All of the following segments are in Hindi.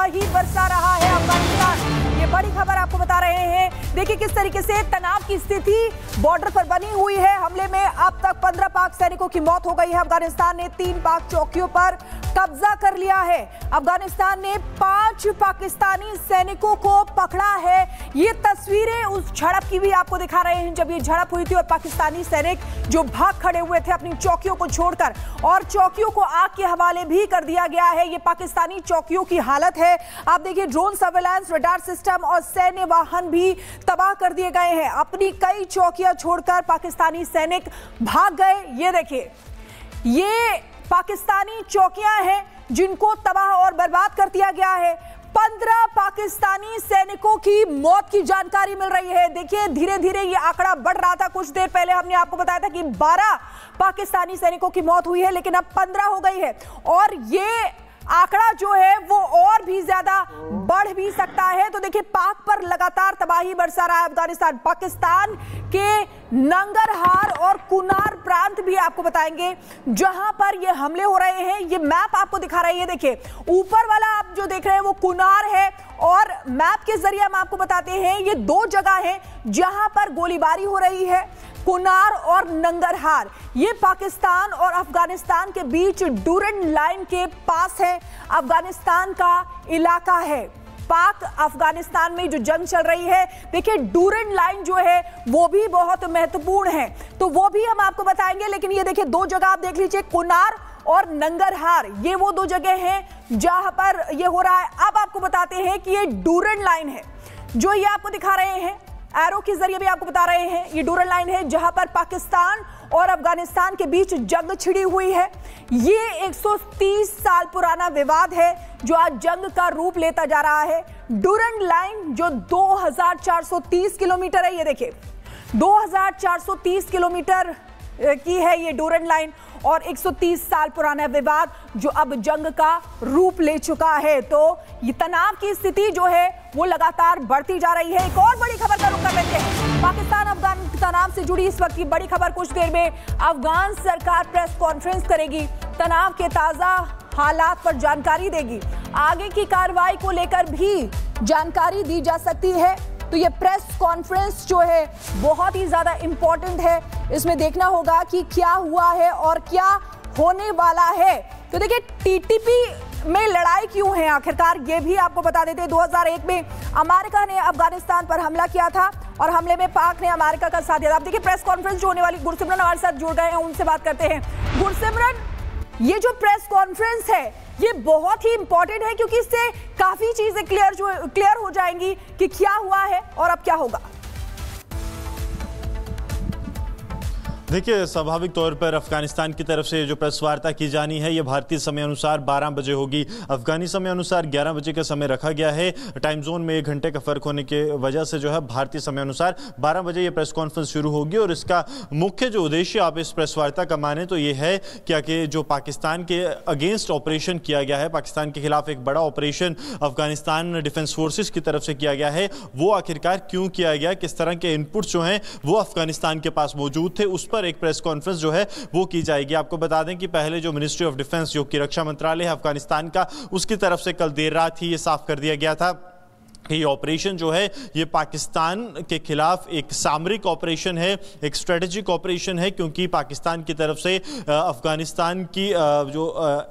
तबाही बरसा रहा है अफगानिस्तान। ये बड़ी खबर आपको बता रहे हैं। देखिए किस तरीके से तनाव की स्थिति बॉर्डर पर बनी हुई है। हमले में अब तक 15 पाक सैनिकों की मौत हो गई है। अफगानिस्तान ने 3 पाक चौकियों पर कब्जा कर लिया है। अफगानिस्तान ने 5 पाकिस्तानी सैनिकों को पकड़ा है। ये तस्वीरें उस झड़प की भी आपको दिखा रहे हैं जब ये झड़प हुई थी और पाकिस्तानी सैनिक जो भाग खड़े हुए थे अपनी चौकियों को छोड़कर, और चौकियों को आग के हवाले भी कर दिया गया है। ये पाकिस्तानी चौकियों की हालत है। आप देखिए ड्रोन सर्वेलेंस, रडार सिस्टम और सैन्य वाहन भी तबाह कर दिए गए हैं। अपनी कई चौकियां छोड़कर पाकिस्तानी सैनिक भाग गए। ये देखिए ये पाकिस्तानी चौकियां हैं जिनको तबाह और बर्बाद कर दिया गया है। 15 पाकिस्तानी सैनिकों की मौत की जानकारी मिल रही है। देखिए धीरे धीरे ये आंकड़ा बढ़ रहा था। कुछ देर पहले हमने आपको बताया था कि 12 पाकिस्तानी सैनिकों की मौत हुई है, लेकिन अब 15 हो गई है और ये आंकड़ा जो है वो और भी ज्यादा बढ़ भी सकता है। तो देखिए पाक पर लगातार तबाही बरसा रहा है अफगानिस्तान। पाकिस्तान के नंगरहार और कुनार प्रांत भी आपको बताएंगे जहां पर ये हमले हो रहे हैं। ये मैप आपको दिखा रही है। देखिए ऊपर वाला आप जो देख रहे हैं वो कुनार है और मैप के जरिए हम आपको बताते हैं ये 2 जगह हैं जहां पर गोलीबारी हो रही है। कुनार और नंगरहार ये पाकिस्तान और अफगानिस्तान के बीच डूरन लाइन के पास है। अफगानिस्तान का इलाका है। पाक अफगानिस्तान में जो जंग चल रही है, देखिए डूरन लाइन जो है वो भी बहुत महत्वपूर्ण है, तो वो भी हम आपको बताएंगे। लेकिन ये देखिए 2 जगह आप देख लीजिए, कुनार और नंगरहार, ये वो 2 जगह हैं जहां पर ये हो रहा है। अब आपको बताते हैं कि ये डूरन लाइन है जो ये आपको दिखा रहे हैं, एरो के जरिए भी आपको बता रहे हैं। ये डूरन लाइन है जहां पर पाकिस्तान और अफगानिस्तान के बीच जंग छिड़ी हुई है। ये 130 साल पुराना विवाद है जो आज जंग का रूप लेता जा रहा है। डूरन लाइन जो 2430 किलोमीटर है, ये देखिए 2430 किलोमीटर की है ये डूरन लाइन, और 130 साल पुराना विवाद जो अब जंग का रूप ले चुका है। तो ये तनाव की स्थिति जो है वो लगातार बढ़ती जा रही है। एक और बड़ी खबर का रुख कर लेते हैं। पाकिस्तान अफगान तनाव से जुड़ी इस वक्त की बड़ी खबर। कुछ देर में अफगान सरकार प्रेस कॉन्फ्रेंस करेगी, तनाव के ताजा हालात पर जानकारी देगी, आगे की कार्रवाई को लेकर भी जानकारी दी जा सकती है। तो ये प्रेस कॉन्फ्रेंस जो है बहुत ही ज्यादा इंपॉर्टेंट है। इसमें देखना होगा कि क्या हुआ है और क्या होने वाला है। तो देखिए टीटीपी में लड़ाई क्यों है आखिरकार, ये भी आपको बता देते हैं। 2001 में अमेरिका ने अफगानिस्तान पर हमला किया था और हमले में पाक ने अमेरिका का साथ दिया। आप देखिए प्रेस कॉन्फ्रेंस जो होने वाली, गुरसिमरन हमारे साथ जुड़ गए हैं, उनसे बात करते हैं। गुरसिमरन, ये जो प्रेस कॉन्फ्रेंस है ये बहुत ही इंपॉर्टेंट है क्योंकि इससे काफी चीजें क्लियर हो जाएंगी कि क्या हुआ है और अब क्या होगा। देखिए स्वाभाविक तौर पर अफगानिस्तान की तरफ से जो प्रेस वार्ता की जानी है ये भारतीय समय अनुसार 12 बजे होगी। अफगानी समय अनुसार 11 बजे का समय रखा गया है। टाइम जोन में 1 घंटे का फर्क होने की वजह से जो है भारतीय समय अनुसार 12 बजे ये प्रेस कॉन्फ्रेंस शुरू होगी। और इसका मुख्य जो उद्देश्य आप इस प्रेस वार्ता का माने तो ये है क्या कि जो पाकिस्तान के अगेंस्ट ऑपरेशन किया गया है, पाकिस्तान के खिलाफ एक बड़ा ऑपरेशन अफगानिस्तान डिफेंस फोर्सेज की तरफ से किया गया है, वो आखिरकार क्यों किया गया, किस तरह के इनपुट्स जो हैं वो अफगानिस्तान के पास मौजूद थे, उस पर एक प्रेस कॉन्फ्रेंस जो है वो की जाएगी। आपको बता दें कि पहले जो मिनिस्ट्री ऑफ डिफेंस जो कि रक्षा मंत्रालय है अफगानिस्तान का, उसकी तरफ से कल देर रात ही ये साफ कर दिया गया था ये ऑपरेशन जो है ये पाकिस्तान के खिलाफ एक सामरिक ऑपरेशन है, एक स्ट्रेटेजिक ऑपरेशन है, क्योंकि पाकिस्तान की तरफ से अफगानिस्तान की जो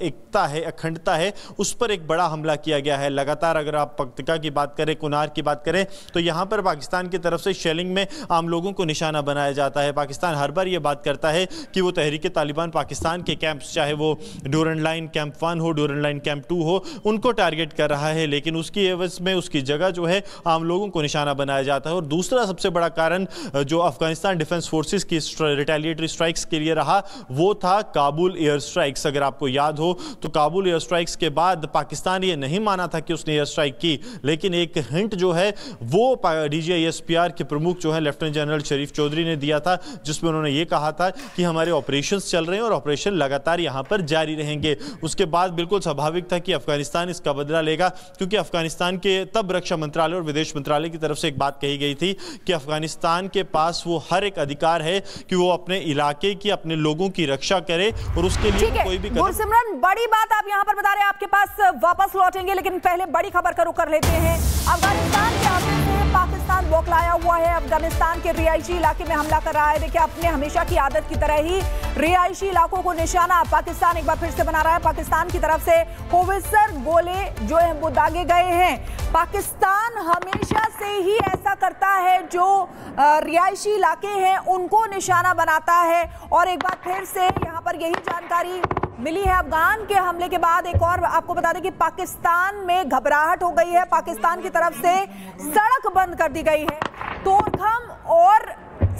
एकता है, अखंडता है, उस पर एक बड़ा हमला किया गया है। लगातार अगर आप पक्तिका की बात करें, कुनार की बात करें, तो यहाँ पर पाकिस्तान की तरफ से शेलिंग में आम लोगों को निशाना बनाया जाता है। पाकिस्तान हर बार ये बात करता है कि वो तहरीक तालिबान पाकिस्तान के कैंप्स, चाहे वो डूरन लाइन कैंप 1 हो, डूरन लाइन कैंप 2 हो, उनको टारगेट कर रहा है, लेकिन उसकी एवज में उसकी जगह जो है आम लोगों को निशाना बनाया जाता है। और दूसरा सबसे बड़ा कारण जो अफगानिस्तान डिफेंस फोर्सेस की रिटेलिएटरी स्ट्राइक्स के लिए रहा वो था काबुल एयर स्ट्राइक्स। अगर आपको याद हो तो काबुल एयर स्ट्राइक्स के बाद पाकिस्तान ये नहीं माना था कि उसने एयर स्ट्राइक की, लेकिन एक हिंट जो है वो DGISPR के प्रमुख जो है लेफ्टिनेंट जनरल शरीफ चौधरी ने दिया था, जिसमें उन्होंने ये कहा था कि हमारे ऑपरेशंस चल रहे हैं और ऑपरेशन लगातार यहां पर जारी रहेंगे। उसके बाद बिल्कुल स्वाभाविक था कि अफगानिस्तान इसका बदला लेगा, क्योंकि अफगानिस्तान के तब रक्षा रक्षा मंत्रालय और विदेश मंत्रालय की तरफ से एक बात कही गई थी कि अफगानिस्तान के पास वो हर एक अधिकार है कि वो अपने इलाके की, अपने लोगों की रक्षा करे और उसके लिए कोई भी गुरसिमरन, बड़ी बात आप यहां पर बता रहे हैं, आपके पास वापस लौटेंगे, लेकिन पहले बड़ी खबर का रुख कर लेते हैं। अफगानिस्तान के हमले से पाकिस्तान बौखलाया हुआ है, अफगानिस्तान के रिहायशी इलाके में हमला कर रहा है। देखिए, अपने हमेशा की आदत की तरह ही रिहायशी इलाकों को निशाना पाकिस्तान एक बार फिर से बना रहा है। पाकिस्तान की तरफ से होवित्जर गोले जो है वो दागे गए हैं। पाकिस्तान हमेशा से ही ऐसा करता है, जो रिहायशी इलाके हैं उनको निशाना बनाता है। और एक बार फिर से यहां पर यही जानकारी मिली है अफगान के हमले के बाद। एक और आपको बता दें कि पाकिस्तान में घबराहट हो गई है, पाकिस्तान की तरफ से सड़क बंद कर दी गई है, तोरखम और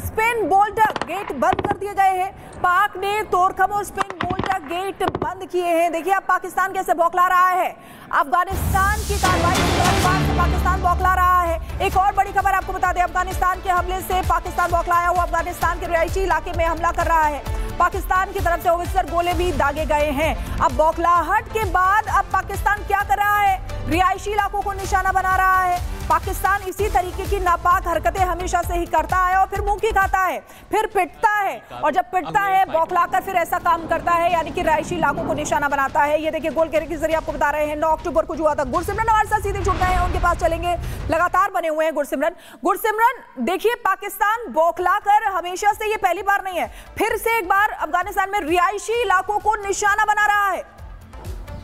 स्पिन बोल्टक गेट बंद कर दिए गए हैं। पाक ने तोरखम और स्पिन बोल्टक गेट बंद किए हैं। देखिए अब पाकिस्तान कैसे बौखला रहा है, अफगानिस्तान की कार्रवाई से पाकिस्तान बौखला रहा है। एक और बड़ी खबर आपको बता दें, अफगानिस्तान के हमले से पाकिस्तान बौखलाया हुआ अफगानिस्तान के रिहायशी इलाके में हमला कर रहा है। पाकिस्तान की तरफ से होवित्जर गोले भी दागे गए हैं। अब बौखलाहट के बाद अब पाकिस्तान क्या कर रहा है, रिहायशी इलाकों को निशाना बना रहा है। पाकिस्तान इसी तरीके की नापाक हरकतें हमेशा से ही करता है और फिर मुंह की खाता है, फिर पिटता है, और जब पिटता है बौखलाकर फिर ऐसा काम करता है, यानी कि रिहायशी इलाकों को निशाना बनाता है। ये देखिए गोल घेरे के जरिए आपको बता रहे हैं 9 अक्टूबर को जो हुआ था। गुरसिमरन हमारे साथ सीधे जुड़ गए हैं, उनके पास चलेंगे, लगातार बने हुए हैं गुरसिमरन देखिए पाकिस्तान बौखलाकर हमेशा से, ये पहली बार नहीं है, फिर से एक बार अफगानिस्तान में रिहायशी इलाकों को निशाना बना रहा है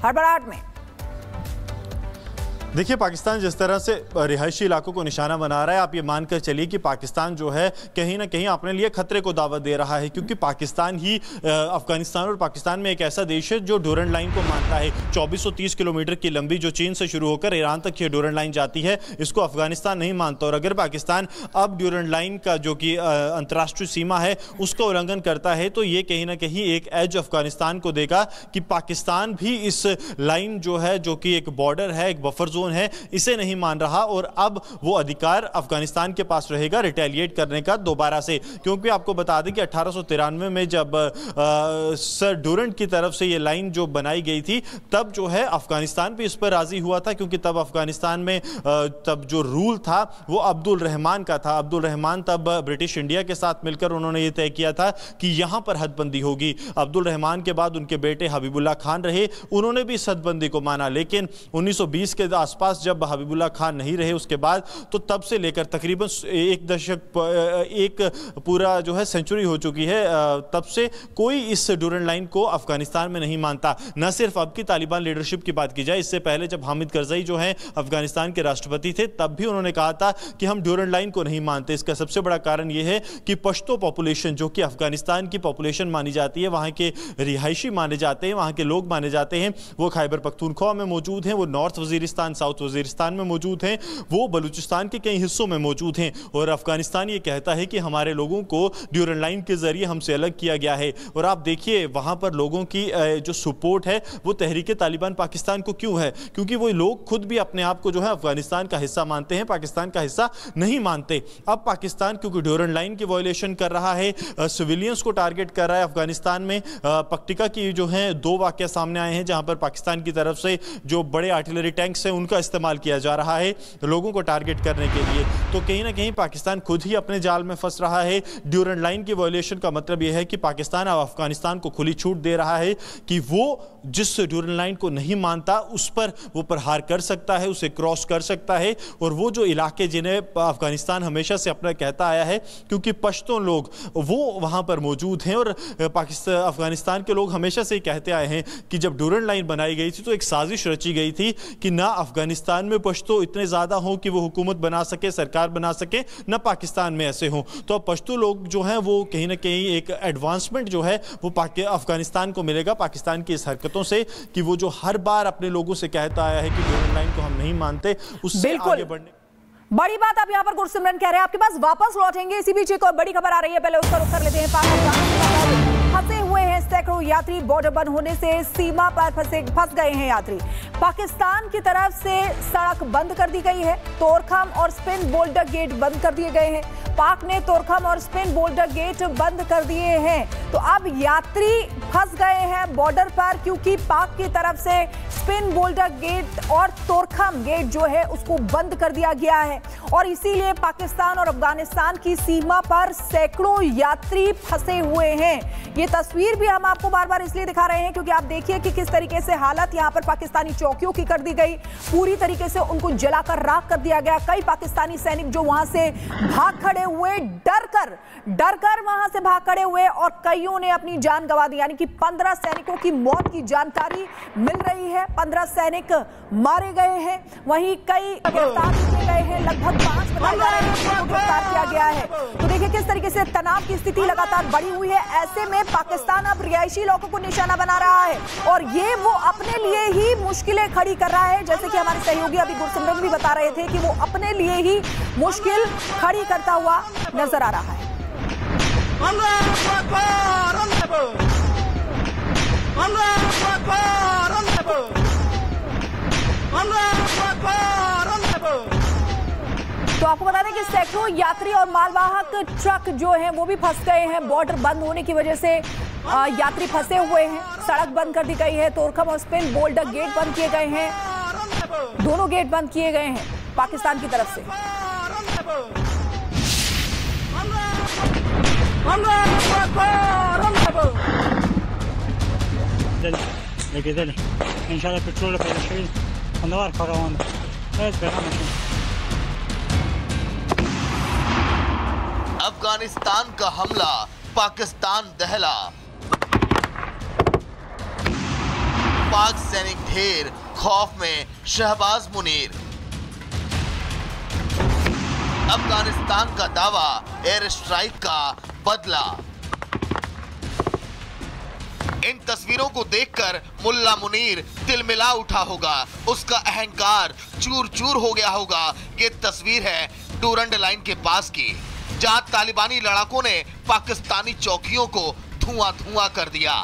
हड़बड़ाहट में। देखिए पाकिस्तान जिस तरह से रिहायशी इलाकों को निशाना बना रहा है, आप ये मानकर चलिए कि पाकिस्तान जो है कहीं ना कहीं अपने लिए खतरे को दावत दे रहा है, क्योंकि पाकिस्तान ही अफगानिस्तान और पाकिस्तान में एक ऐसा देश है जो ड्यूरेंट लाइन को मानता है। 2430 किलोमीटर की लंबी जो चीन से शुरू होकर ईरान तक ये ड्यूरेंट लाइन जाती है, इसको अफगानिस्तान नहीं मानता। और अगर पाकिस्तान अब ड्यूरेंट लाइन का जो कि अंतर्राष्ट्रीय सीमा है उसका उल्लंघन करता है, तो ये कहीं ना कहीं एक एज अफगानिस्तान को देगा कि पाकिस्तान भी इस लाइन जो है, जो कि एक बॉर्डर है, एक बफर जोन है, इसे नहीं मान रहा। और अब वो अधिकार अफगानिस्तान के पास रहेगा रिटेलिएट करने का दोबारा से, क्योंकि आपको बता दें कि 1893 में जब सर डूरेंट की तरफ से ये लाइन जो बनाई गई थी, तब जो है अफगानिस्तान भी इस पर राजी हुआ था, क्योंकि तब अफगानिस्तान में तब जो रूल था वो अब्दुल रहमान का था। अब्दुल रहमान तब ब्रिटिश इंडिया के साथ मिलकर उन्होंने ये तय किया था कि यहां पर हदबंदी होगी। अब्दुल रहमान के बाद उनके बेटे हबीबुल्लाह खान रहे, उन्होंने भी इस हदबंदी को माना, लेकिन 1920 के आसपास जब हबीबुल्लाह खान नहीं रहे उसके बाद, तो तब से लेकर तकरीबन एक दशक, एक पूरा जो है सेंचुरी हो चुकी है, तब से कोई इस ड्यूरेंट लाइन को अफगानिस्तान में नहीं मानता। न सिर्फ अब की तालिबान लीडरशिप की बात की जाए, इससे पहले जब हामिद करजई जो है अफगानिस्तान के राष्ट्रपति थे, तब भी उन्होंने कहा था कि हम ड्यूरेंट लाइन को नहीं मानते। इसका सबसे बड़ा कारण यह है कि पश्तो पॉपुलेशन, जो कि अफगानिस्तान की पॉपुलेशन मानी जाती है, वहां के रिहायशी माने जाते हैं, वहां के लोग माने जाते हैं, वो खैबर पख्तूनख्वा में मौजूद हैं, वो नॉर्थ वजीरिस्तान, साउथ वजीरिस्तान में मौजूद हैं, वो बलूचिस्तान के कई हिस्सों में मौजूद हैं। और अफगानिस्तान ये कहता है कि हमारे लोगों को ड्यूरेंट लाइन के जरिए हमसे अलग किया गया है। और आप देखिए वहां पर लोगों की जो सपोर्ट है वो तहरीक तालिबान पाकिस्तान को क्यों है, क्योंकि वो लोग खुद भी अपने आप को जो है अफगानिस्तान का हिस्सा मानते हैं, पाकिस्तान का हिस्सा नहीं मानते। अब पाकिस्तान क्योंकि ड्यूरेंट लाइन की वायलेशन कर रहा है, सिविलियंस को टारगेट कर रहा है अफगानिस्तान में। पक्टिका की जो है 2 वाकया सामने आए हैं जहां पर पाकिस्तान की तरफ से जो बड़े आर्टिलरी टैंक्स हैं उनका इस्तेमाल किया जा रहा है लोगों को टारगेट करने के लिए। तो कहीं ना कहीं पाकिस्तान खुद ही अपने जाल में फंस रहा है। ड्यूरेंट लाइन की वायलेशन का मतलब यह है कि पाकिस्तान अब अफगानिस्तान को खुली छूट दे रहा है कि वो जिस ड्यूरेंट लाइन को नहीं मानता उस पर वो प्रहार कर सकता है, उसे क्रॉस कर सकता है। और वो जो इलाके जिन्हें अफगानिस्तान हमेशा से अपना कहता आया है, क्योंकि पश्तो लोग वो वहां पर मौजूद हैं, और पाकिस्तान अफगानिस्तान के लोग हमेशा से कहते आए हैं कि जब ड्यूरेंट लाइन बनाई गई थी तो एक साजिश रची गई थी कि ना अफगानिस्तान में पश्तो इतने ज्यादा हों कि वो हुकूमत बना सके, सरकार बना सके, न पाकिस्तान में ऐसे हों। तो अब पश्तो लोग जो हैं वो कहीं ना कहीं एक एडवांसमेंट जो है वो अफगानिस्तान को मिलेगा पाकिस्तान की इस हरकतों से, कि वो जो हर बार अपने लोगों से कहता आया है कि ड्यूरेंट लाइन को हम नहीं मानते, उससे आगे बढ़ने। बड़ी बात आप यहां पर गुरसिमरन कह रहे हैं, आपके पास वापस लौटेंगे। इसी बीच एक और बड़ी खबर आ रही है, पहले उसका रुख कर लेते हैं। पाकिस्तान फंसे हुए हैं सैकड़ों यात्री, बॉर्डर बंद होने से सीमा पर फंस गए हैं यात्री। पाकिस्तान की तरफ से सड़क बंद कर दी गई है, तोरखम और स्पिन बोल्टक गेट बंद कर दिए गए हैं। पाक ने तोरखम और स्पिन बोल्डर गेट बंद कर दिए हैं। तो अब यात्री फंस गए हैं बॉर्डर पर, क्योंकि पाक की तरफ से स्पिन बोल्डर गेट और तोरखम गेट जो है उसको बंद कर दिया गया है और इसीलिए पाकिस्तान और अफगानिस्तान की सीमा पर सैकड़ों यात्री फंसे हुए हैं। ये तस्वीर भी हम आपको बार बार इसलिए दिखा रहे हैं क्योंकि आप देखिए कि किस तरीके से हालत यहां पर पाकिस्तानी चौकियों की कर दी गई, पूरी तरीके से उनको जलाकर राख कर दिया गया। कई पाकिस्तानी सैनिक जो वहां से भाग खड़े हुए, डरकर वहां से भाग खड़े हुए और कईयों ने अपनी जान गंवा दी। यानी कि 15 सैनिकों की मौत की जानकारी मिल रही है, 15 सैनिक मारे गए हैं, वहीं कई गिरफ्तार किए गए हैं, लगभग 5 बताए जा रहे हैं जिनको गिरफ्तार किया गया है। तो देखिए किस तरीके से तनाव की स्थिति लगातार बढ़ी हुई है। ऐसे में पाकिस्तान अब रिहायशी इलाकों को निशाना बना रहा है और ये वो अपने लिए ही मुश्किलें खड़ी कर रहा है, जैसे कि हमारे सहयोगी अभी गुरसिमरन भी बता रहे थे कि वो अपने लिए ही मुश्किल खड़ी करता हुआ नजर आ रहा है। तो आपको बता दें कि सैकड़ों यात्री और मालवाहक ट्रक जो हैं वो भी फंस गए हैं। बॉर्डर बंद होने की वजह से यात्री फंसे हुए हैं, सड़क बंद कर दी गई है, तोरखम और स्पिन बोल्डर गेट बंद किए गए हैं, दोनों गेट बंद किए गए हैं पाकिस्तान की तरफ से। अफगानिस्तान का हमला, पाकिस्तान दहला, पाक सैनिक ढेर, खौफ में शहबाज मुनीर। अफगानिस्तान का दावा, एयर स्ट्राइक का बदला। इन तस्वीरों को देखकर मुल्ला मुनीर तिलमिला उठा होगा, उसका अहंकार चूर चूर हो गया होगा। ये तस्वीर है डूरंड लाइन के पास की, जहां तालिबानी लड़ाकों ने पाकिस्तानी चौकियों को धुआं धुआं कर दिया।